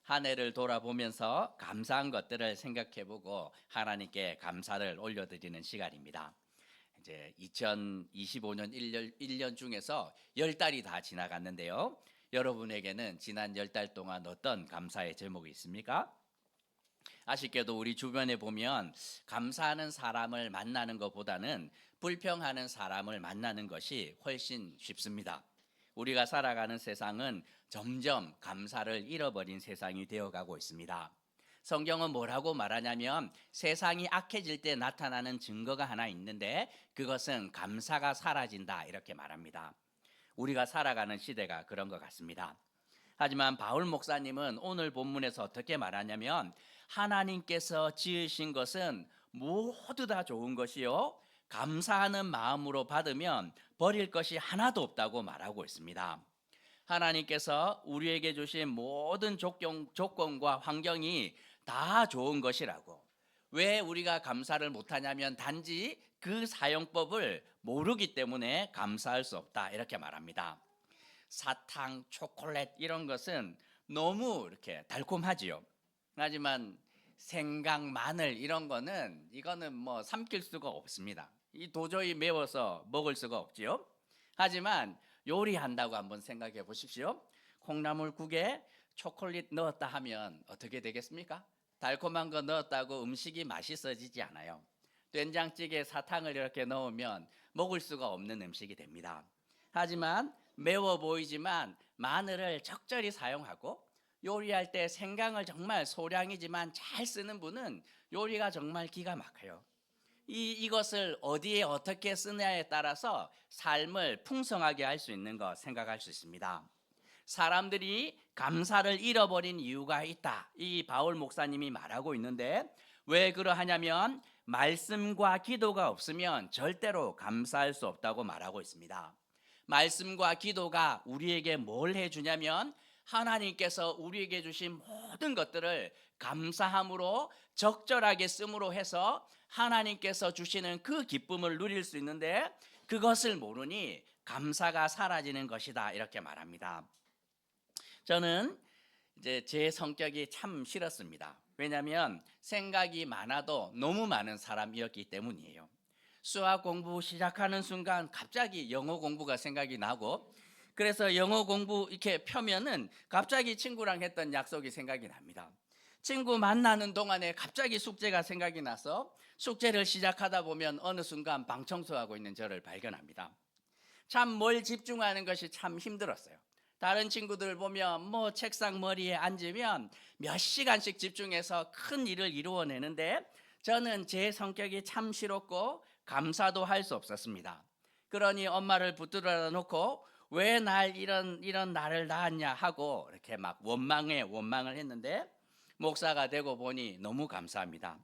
한 해를 돌아보면서 감사한 것들을 생각해보고 하나님께 감사를 올려드리는 시간입니다. 이제 2025년 1년 중에서 10달이 다 지나갔는데요. 여러분에게는 지난 10달 동안 어떤 감사의 제목이 있습니까? 아쉽게도 우리 주변에 보면 감사하는 사람을 만나는 것보다는 불평하는 사람을 만나는 것이 훨씬 쉽습니다. 우리가 살아가는 세상은 점점 감사를 잃어버린 세상이 되어가고 있습니다. 성경은 뭐라고 말하냐면 세상이 악해질 때 나타나는 증거가 하나 있는데 그것은 감사가 사라진다 이렇게 말합니다. 우리가 살아가는 시대가 그런 것 같습니다. 하지만 바울 목사님은 오늘 본문에서 어떻게 말하냐면 하나님께서 지으신 것은 모두 다 좋은 것이요 감사하는 마음으로 받으면 버릴 것이 하나도 없다고 말하고 있습니다. 하나님께서 우리에게 주신 모든 조건과 환경이 다 좋은 것이라고. 왜 우리가 감사를 못하냐면 단지 그 사용법을 모르기 때문에 감사할 수 없다 이렇게 말합니다. 사탕, 초콜릿 이런 것은 너무 이렇게 달콤하지요. 하지만 생강, 마늘 이런 이거는 뭐 삼킬 수가 없습니다. 이 도저히 매워서 먹을 수가 없지요. 하지만 요리한다고 한번 생각해 보십시오. 콩나물국에 초콜릿 넣었다 하면 어떻게 되겠습니까? 달콤한 거 넣었다고 음식이 맛있어지지 않아요. 된장찌개에 사탕을 이렇게 넣으면 먹을 수가 없는 음식이 됩니다. 하지만 매워 보이지만 마늘을 적절히 사용하고 요리할 때 생강을 정말 소량이지만 잘 쓰는 분은 요리가 정말 기가 막혀요. 이것을 어디에 어떻게 쓰냐에 따라서 삶을 풍성하게 할 수 있는 것 생각할 수 있습니다. 사람들이 감사를 잃어버린 이유가 있다. 이 바울 목사님이 말하고 있는데 왜 그러하냐면 말씀과 기도가 없으면 절대로 감사할 수 없다고 말하고 있습니다. 말씀과 기도가 우리에게 뭘 해주냐면 하나님께서 우리에게 주신 모든 것들을 감사함으로 적절하게 씀으로 해서 하나님께서 주시는 그 기쁨을 누릴 수 있는데 그것을 모르니 감사가 사라지는 것이다 이렇게 말합니다. 저는 이제 제 성격이 참 싫었습니다. 왜냐하면 생각이 많아도 너무 많은 사람이었기 때문이에요. 수학 공부 시작하는 순간 갑자기 영어 공부가 생각이 나고 그래서 영어 공부 이렇게 펴면은 갑자기 친구랑 했던 약속이 생각이 납니다. 친구 만나는 동안에 갑자기 숙제가 생각이 나서 숙제를 시작하다 보면 어느 순간 방 청소하고 있는 저를 발견합니다. 참 뭘 집중하는 것이 참 힘들었어요. 다른 친구들 보면 뭐 책상 머리에 앉으면 몇 시간씩 집중해서 큰 일을 이루어내는데 저는 제 성격이 참 싫었고 감사도 할 수 없었습니다. 그러니 엄마를 붙들어 놓고 왜 날 이런 나를 낳았냐 하고 이렇게 막 원망을 했는데 목사가 되고 보니 너무 감사합니다.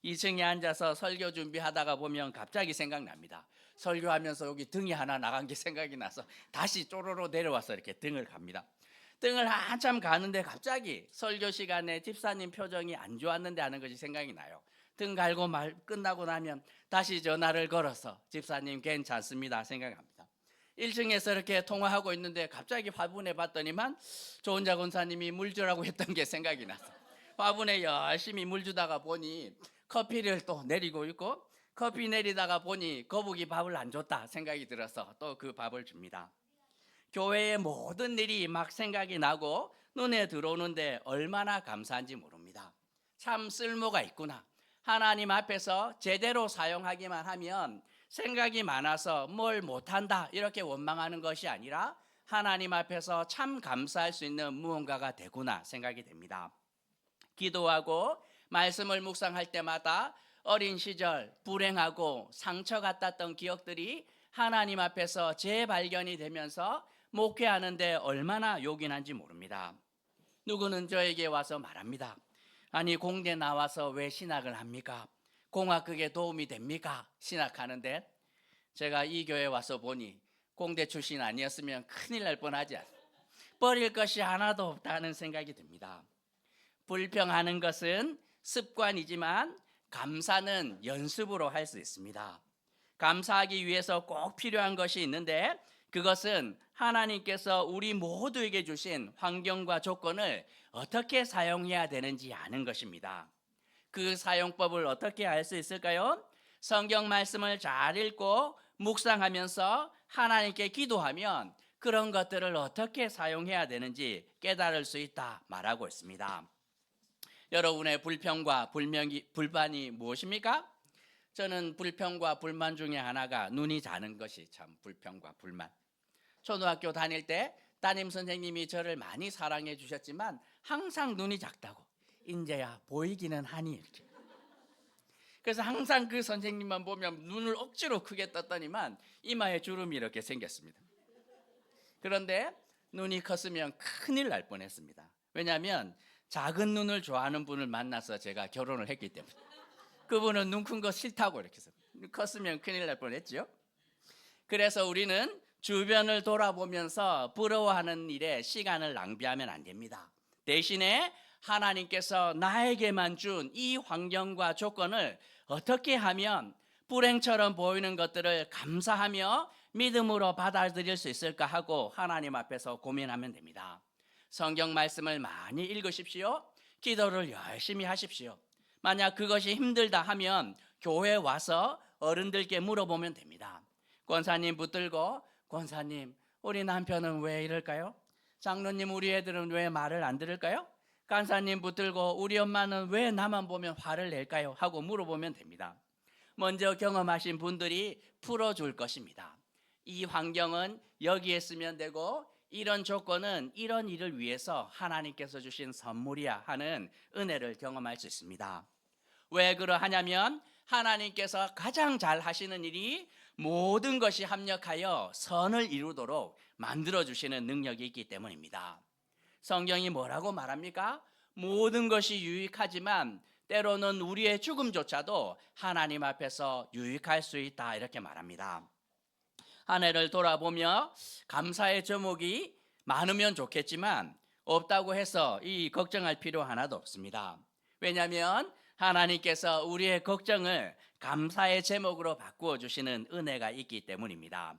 2층에 앉아서 설교 준비하다가 보면 갑자기 생각납니다. 설교하면서 여기 등이 하나 나간 게 생각이 나서 다시 쪼로로 내려와서 이렇게 등을 갑니다. 등을 한참 가는데 갑자기 설교 시간에 집사님 표정이 안 좋았는데 하는 것이 생각이 나요. 등 갈고 끝나고 나면 다시 전화를 걸어서 집사님 괜찮습니다 생각합니다. 1층에서 이렇게 통화하고 있는데 갑자기 화분에 봤더니만 조은자 권사님이 물 주라고 했던 게 생각이 나서 화분에 열심히 물 주다가 보니 커피를 또 내리고 있고 커피 내리다가 보니 거북이 밥을 안 줬다 생각이 들어서 또 그 밥을 줍니다. 교회의 모든 일이 막 생각이 나고 눈에 들어오는데 얼마나 감사한지 모릅니다. 참 쓸모가 있구나. 하나님 앞에서 제대로 사용하기만 하면 생각이 많아서 뭘 못한다 이렇게 원망하는 것이 아니라 하나님 앞에서 참 감사할 수 있는 무언가가 되구나 생각이 됩니다. 기도하고 말씀을 묵상할 때마다 어린 시절 불행하고 상처 같았던 기억들이 하나님 앞에서 재발견이 되면서 목회하는데 얼마나 요긴한지 모릅니다. 누구는 저에게 와서 말합니다. 아니 공대 나와서 왜 신학을 합니까? 공학 그게 도움이 됩니까? 신학하는데 제가 이 교회 와서 보니 공대 출신 아니었으면 큰일 날 뻔하지 않습니까? 버릴 것이 하나도 없다는 생각이 듭니다. 불평하는 것은 습관이지만 감사는 연습으로 할 수 있습니다. 감사하기 위해서 꼭 필요한 것이 있는데 그것은 하나님께서 우리 모두에게 주신 환경과 조건을 어떻게 사용해야 되는지 아는 것입니다. 그 사용법을 어떻게 알 수 있을까요? 성경 말씀을 잘 읽고 묵상하면서 하나님께 기도하면 그런 것들을 어떻게 사용해야 되는지 깨달을 수 있다 말하고 있습니다. 여러분의 불평과 불만이 무엇입니까? 저는 불평과 불만 중에 하나가 눈이 자는 것이 참 불평과 불만. 초등학교 다닐 때 담임 선생님이 저를 많이 사랑해 주셨지만 항상 눈이 작다고. 인재야 보이기는 하니 이렇게. 그래서 항상 그 선생님만 보면 눈을 억지로 크게 떴더니만 이마에 주름이 이렇게 생겼습니다. 그런데 눈이 컸으면 큰일 날 뻔했습니다. 왜냐하면 작은 눈을 좋아하는 분을 만나서 제가 결혼을 했기 때문에. 그분은 눈 큰 거 싫다고 이렇게 해서 컸으면 큰일 날 뻔했죠. 그래서 우리는 주변을 돌아보면서 부러워하는 일에 시간을 낭비하면 안 됩니다. 대신에 하나님께서 나에게만 준 이 환경과 조건을 어떻게 하면 불행처럼 보이는 것들을 감사하며 믿음으로 받아들일 수 있을까 하고 하나님 앞에서 고민하면 됩니다. 성경 말씀을 많이 읽으십시오. 기도를 열심히 하십시오. 만약 그것이 힘들다 하면 교회 와서 어른들께 물어보면 됩니다. 권사님 붙들고, 권사님 우리 남편은 왜 이럴까요? 장로님 우리 애들은 왜 말을 안 들을까요? 간사님 붙들고 우리 엄마는 왜 나만 보면 화를 낼까요? 하고 물어보면 됩니다. 먼저 경험하신 분들이 풀어줄 것입니다. 이 환경은 여기에 쓰면 되고 이런 조건은 이런 일을 위해서 하나님께서 주신 선물이야 하는 은혜를 경험할 수 있습니다. 왜 그러하냐면 하나님께서 가장 잘 하시는 일이 모든 것이 합력하여 선을 이루도록 만들어주시는 능력이 있기 때문입니다. 성경이 뭐라고 말합니까? 모든 것이 유익하지만 때로는 우리의 죽음조차도 하나님 앞에서 유익할 수 있다 이렇게 말합니다. 한 해를 돌아보며 감사의 제목이 많으면 좋겠지만 없다고 해서 이 걱정할 필요 하나도 없습니다. 왜냐하면 하나님께서 우리의 걱정을 감사의 제목으로 바꾸어 주시는 은혜가 있기 때문입니다.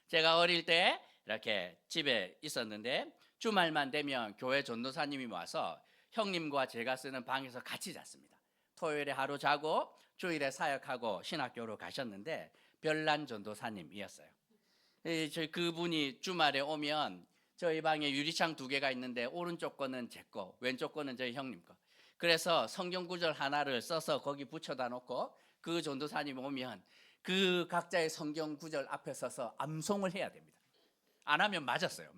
제가 어릴 때 이렇게 집에 있었는데 주말만 되면 교회 전도사님이 와서 형님과 제가 쓰는 방에서 같이 잤습니다. 토요일에 하루 자고 주일에 사역하고 신학교로 가셨는데 별난 전도사님이었어요. 그분이 주말에 오면 저희 방에 유리창 2개가 있는데 오른쪽 거는 제 거, 왼쪽 거는 저희 형님 거. 그래서 성경 구절 하나를 써서 거기 붙여다 놓고 그 전도사님 오면 그 각자의 성경 구절 앞에 서서 암송을 해야 됩니다. 안 하면 맞았어요.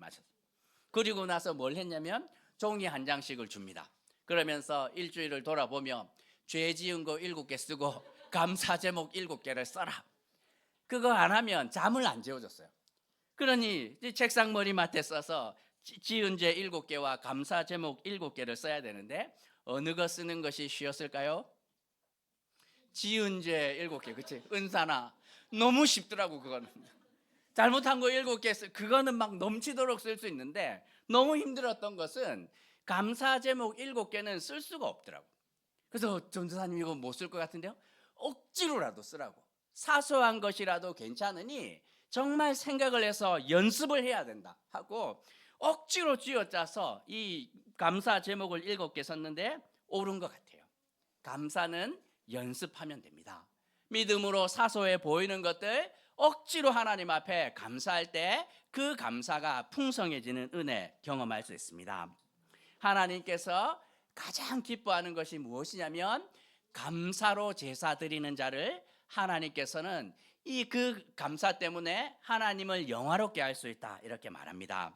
그리고 나서 뭘 했냐면 종이 한 장씩을 줍니다. 그러면서 일주일을 돌아보며 죄 지은 거 7개 쓰고 감사 제목 7개를 써라. 그거 안 하면 잠을 안 재워줬어요. 그러니 책상 머리맡에 써서 지은 죄 7개와 감사 제목 7개를 써야 되는데 어느 거 쓰는 것이 쉬웠을까요? 지은 죄 7개, 그치? 은사나. 너무 쉽더라고, 그거는. 잘못한 거 7개, 그거는 막 넘치도록 쓸 수 있는데 너무 힘들었던 것은 감사 제목 7개는 쓸 수가 없더라고. 그래서 전도사님 이거 못 쓸 것 같은데요? 억지로라도 쓰라고. 사소한 것이라도 괜찮으니 정말 생각을 해서 연습을 해야 된다 하고 억지로 쥐어짜서 이 감사 제목을 7개 썼는데 옳은 것 같아요. 감사는 연습하면 됩니다. 믿음으로 사소해 보이는 것들 억지로 하나님 앞에 감사할 때 그 감사가 풍성해지는 은혜 경험할 수 있습니다. 하나님께서 가장 기뻐하는 것이 무엇이냐면 감사로 제사 드리는 자를 하나님께서는 이 그 감사 때문에 하나님을 영화롭게 할 수 있다 이렇게 말합니다.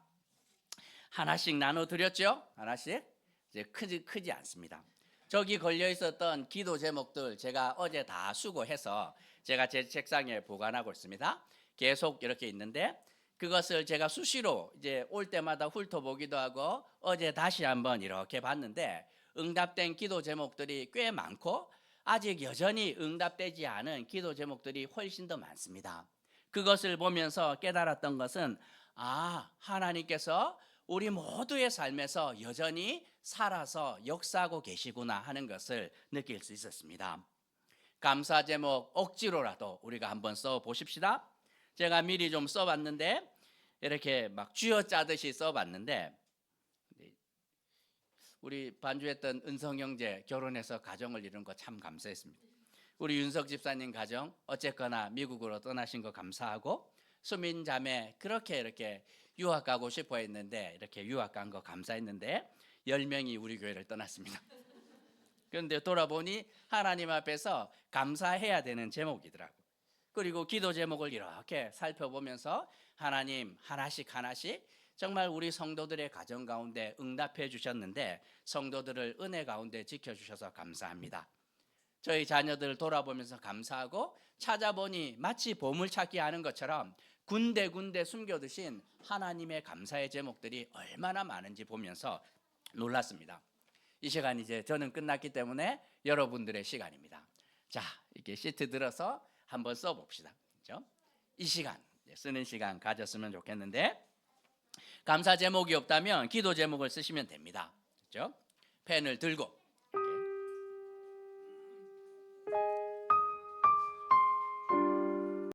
하나씩 나눠 드렸죠? 하나씩 이제 크지 않습니다. 저기 걸려 있었던 기도 제목들 제가 어제 다 수고해서 제가 제 책상에 보관하고 있습니다. 계속 이렇게 있는데 그것을 제가 수시로 이제 올 때마다 훑어보기도 하고 어제 다시 한번 이렇게 봤는데 응답된 기도 제목들이 꽤 많고 아직 여전히 응답되지 않은 기도 제목들이 훨씬 더 많습니다. 그것을 보면서 깨달았던 것은 하나님께서 우리 모두의 삶에서 여전히 살아서 역사하고 계시구나 하는 것을 느낄 수 있었습니다. 감사 제목 억지로라도 우리가 한번 써 보십시다. 제가 미리 좀 써봤는데 이렇게 막 쥐어짜듯이 써봤는데, 우리 반주했던 은성 형제 결혼해서 가정을 이룬 거 참 감사했습니다. 우리 윤석 집사님 가정 어쨌거나 미국으로 떠나신 거 감사하고, 수민 자매 그렇게 이렇게 유학 가고 싶어 했는데 이렇게 유학 간 거 감사했는데 10명이 우리 교회를 떠났습니다. 그런데 돌아보니 하나님 앞에서 감사해야 되는 제목이더라고요. 그리고 기도 제목을 이렇게 살펴보면서 하나님 하나씩 하나씩 정말 우리 성도들의 가정 가운데 응답해 주셨는데 성도들을 은혜 가운데 지켜주셔서 감사합니다. 저희 자녀들을 돌아보면서 감사하고, 찾아보니 마치 보물찾기 하는 것처럼 군데군데 숨겨두신 하나님의 감사의 제목들이 얼마나 많은지 보면서 놀랐습니다. 이 시간 이제 저는 끝났기 때문에 여러분들의 시간입니다. 자, 이렇게 시트 들어서 한번 써봅시다. 그렇죠? 이 시간 쓰는 시간 가졌으면 좋겠는데, 감사 제목이 없다면 기도 제목을 쓰시면 됩니다. 그렇죠? 펜을 들고